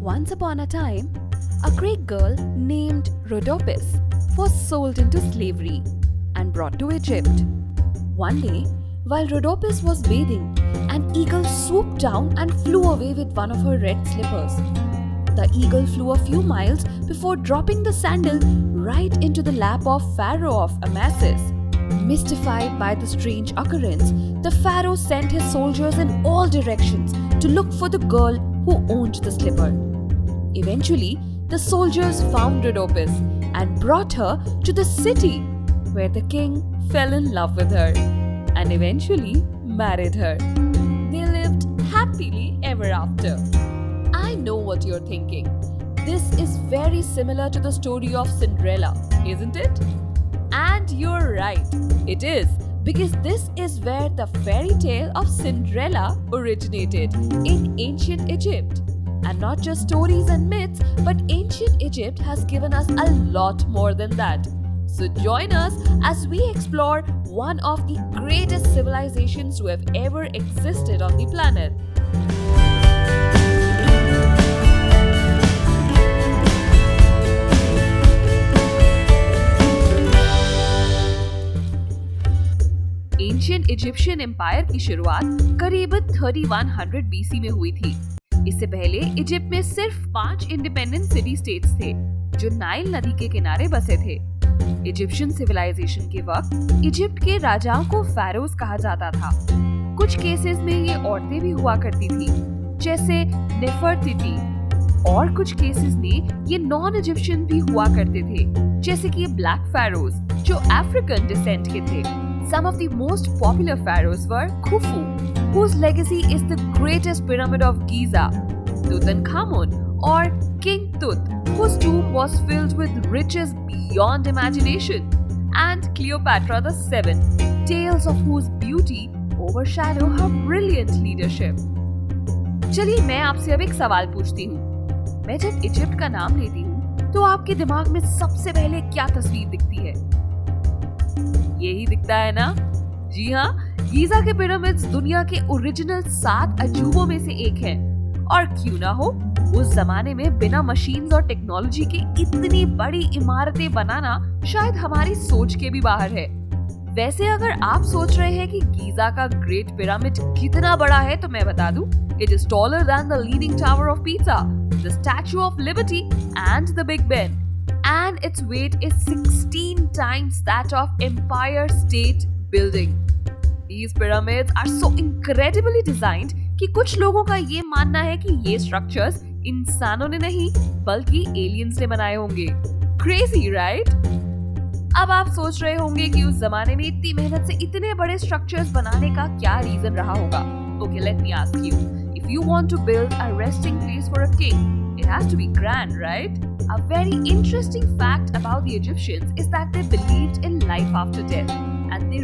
Once upon a time, a Greek girl named Rhodopis was sold into slavery and brought to Egypt. One day, while Rhodopis was bathing, an eagle swooped down and flew away with one of her red slippers. The eagle flew a few miles before dropping the sandal right into the lap of Pharaoh of Amasis. Mystified by the strange occurrence, the Pharaoh sent his soldiers in all directions to look for the girl who owned the slipper. Eventually, the soldiers found Rhodopis and brought her to the city, where the king fell in love with her and eventually married her. They lived happily ever after. I know what you're thinking. This is very similar to the story of Cinderella, isn't it? And you're right, it is, because this is where the fairy tale of Cinderella originated, in ancient Egypt. And not just stories and myths, but ancient Egypt has given us a lot more than that. So join us as we explore one of the greatest civilizations to have ever existed on the planet. Ancient Egyptian empire की शुरुआत करीबन 3100 BC में हुई थी। इससे पहले Egypt में सिर्फ 5 इंडिपेंडेंट सिटी स्टेट्स थे जो नाइल नदी के किनारे बसे थे। इजिप्शियन सिविलाइजेशन के वक्त इजिप्ट के राजाओं को pharaohs कहा जाता था। कुछ केसेस में ये औरतें भी हुआ करती थी, जैसे नेफरटिटी, और कुछ केसेस में ये नॉन इजिप्शियन भी हुआ करते थे, जैसे कि ब्लैक pharaohs जो अफ्रीकन डिसेंट के थे। Some of the most popular pharaohs were Khufu, whose legacy is the greatest pyramid of Giza, Tutankhamun, or King Tut, whose tomb was filled with riches beyond imagination, and Cleopatra the Seventh, tales of whose beauty overshadow her brilliant leadership. चलिए मैं आपसे अब एक सवाल पूछती हूँ। मैं जब इजिप्ट का नाम लेती हूँ तो आपके दिमाग में सबसे पहले क्या तस्वीर दिखती है? यही दिखता है ना? जी हाँ, गीजा के पिरामिड्स दुनिया के ओरिजिनल 7 अजूबों में से एक है। और क्यों ना हो, उस जमाने में बिना मशीन्स और टेक्नोलॉजी के इतनी बड़ी इमारतें बनाना शायद हमारी सोच के भी बाहर है। वैसे अगर आप सोच रहे हैं कि गीजा का ग्रेट पिरामिड कितना बड़ा है, तो मैं बता दूं, it is taller than the leaning tower of Pisa, the statue of liberty and the big Ben. And its weight is 16 times that of Empire State Building. These pyramids are so incredibly designed कि कुछ लोगों का ये मानना है कि ये structures इंसानों ने नहीं बल्कि aliens ने बनाए होंगे. Crazy, right? अब आप सोच रहे होंगे कि उस जमाने में इतनी मेहनत से इतने बड़े structures बनाने का क्या reason रहा होगा. Okay, let me ask you. If you want to build a resting place for a king, it has to be grand, right? A very interesting fact about the Egyptians is that they believed in life after death, and they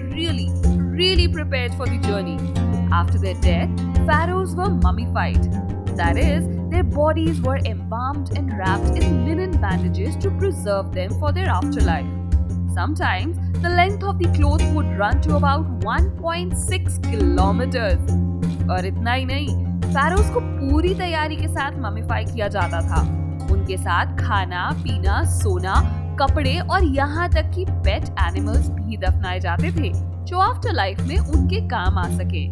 really prepared for the journey. After their death, pharaohs were mummified. That is, their bodies were embalmed and wrapped in linen bandages to preserve them for their afterlife. Sometimes, the length of the cloth would run to about 1.6 kilometers. और इतना ही नहीं, pharaohs को पूरी तैयारी के साथ ममिफाई किया जाता था। उनके साथ खाना, पीना, सोना, कपड़े और यहाँ तक कि पेट एनिमल्स भी दफनाए जाते थे जो आफ्टर लाइफ में उनके काम आ सके।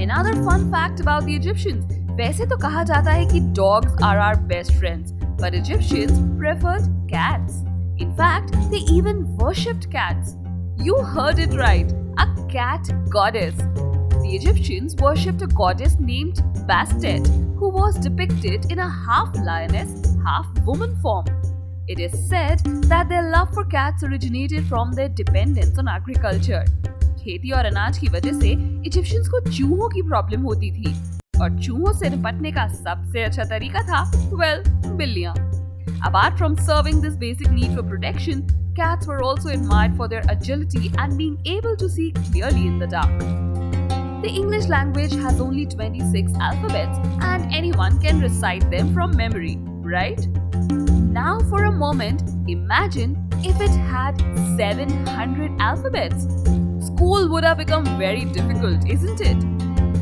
Another fun fact about the Egyptians, वैसे तो कहा जाता है कि dogs are our best friends, but Egyptians preferred cats. In fact, they even worshipped cats. You heard it right, a cat goddess. The Egyptians worshipped a goddess named Bastet, who was depicted in a half lioness, half woman form. It is said that their love for cats originated from their dependence on agriculture. खेती और अनाज की वजह से Egyptians को चूहों की problem होती थी, और चूहों से निपटने का सबसे अच्छा तरीका था, बिल्लियां. Apart from serving this basic need for protection, cats were also admired for their agility and being able to see clearly in the dark. The English language has only 26 alphabets and anyone can recite them from memory, right? Now for a moment, imagine if it had 700 alphabets. School would have become very difficult, isn't it?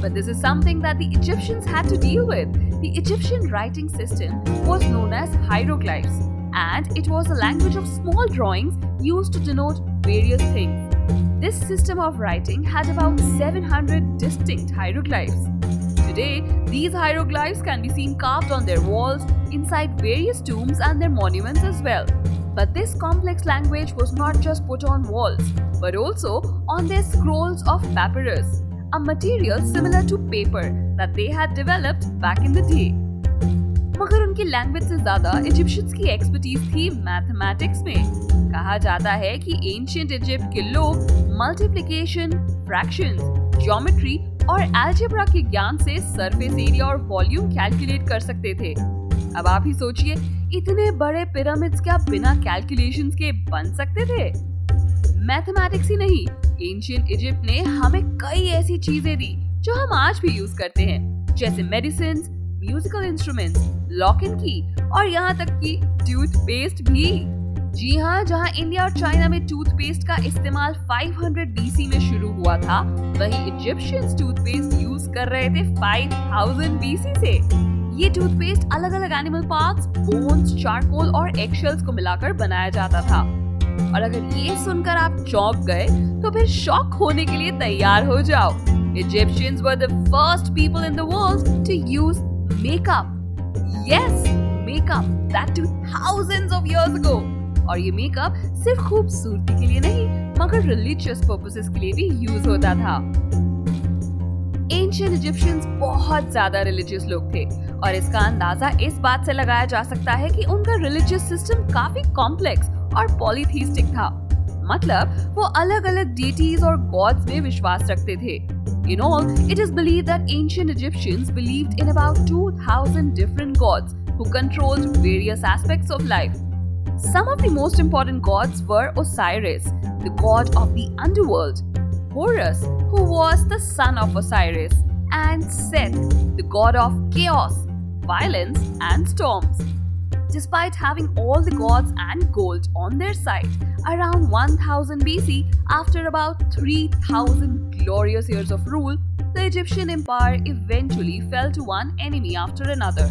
But this is something that the Egyptians had to deal with. The Egyptian writing system was known as hieroglyphs, and it was a language of small drawings used to denote various things. This system of writing had about 700 distinct hieroglyphs. Today, these hieroglyphs can be seen carved on their walls, inside various tombs and their monuments as well. But this complex language was not just put on walls, but also on their scrolls of papyrus, a material similar to paper that they had developed back in the day. मगर उनकी language से ज्यादा Egyptians की expertise थी mathematics में। कहा जाता है कि एंशिएंट इजिप्ट के लोग मल्टीप्लिकेशन, फ्रैक्शंस, ज्योमेट्री और अलजेब्रा के ज्ञान से सरफेस एरिया और वॉल्यूम कैलकुलेट कर सकते थे। अब आप ही सोचिए, इतने बड़े पिरामिड्स क्या बिना कैलकुलेशंस के बन सकते थे? मैथमेटिक्स ही नहीं, एंशिएंट इजिप्ट ने हमें कई ऐसी चीजें दी जो हम आज भी यूज करते हैं, जैसे medicine, musical instruments, lock and की और यहाँ तक कि टूथपेस्ट भी। जी हाँ, जहाँ इंडिया और चाइना में टूथपेस्ट का इस्तेमाल 500 BC में शुरू हुआ था, वहीं इजिप्शियंस टूथपेस्ट यूज कर रहे थे 5000 BC से। ये टूथपेस्ट अलग अलग एनिमल पार्ट्स, बोन्स, चारकोल और एगशेल्स को मिलाकर बनाया जाता था। और अगर ये सुनकर आप चौंक गए, तो फिर शॉक होने के लिए तैयार हो जाओ। Egyptians were the first people in the world to use makeup. Yes, makeup. That too thousands of years ago. और ये मेकअप सिर्फ खूबसूरती के लिए नहीं, मगर रिलीजियस पर्पसेस के लिए भी यूज होता था। एंशिएंट इजिप्शियंस बहुत ज्यादा रिलीजियस लोग थे और इसका अंदाजा इस बात से लगाया जा सकता है कि उनका रिलीजियस सिस्टम काफी कॉम्प्लेक्स और पॉलीथीस्टिक था। मतलब वो अलग अलग डीटीज और गॉड्स में विश्वास रखते थे। In all, it is believed that ancient Egyptians believed in about 2000 different gods who controlled various aspects of life. Some of the most important gods were Osiris, the god of the underworld, Horus, who was the son of Osiris, and Seth, the god of chaos, violence, and storms. Despite having all the gods and gold on their side, around 1000 BC, after about 3000 glorious years of rule, the Egyptian empire eventually fell to one enemy after another.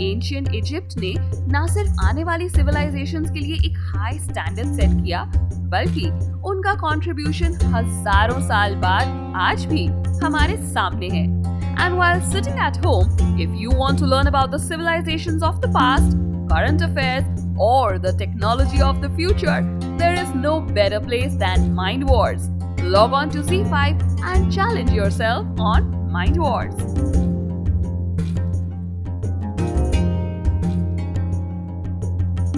Ancient Egypt ने न सिर्फ आने वाली civilizations के लिए एक high standard set किया, बल्कि उनका कंट्रीब्यूशन हजारों साल बाद आज भी हमारे सामने है। And while sitting at home, if you want to learn about the civilizations of the past, current affairs, or the technology of the future, there is no better place than Mind Wars. Log on to Z5 and challenge yourself on Mind Wars.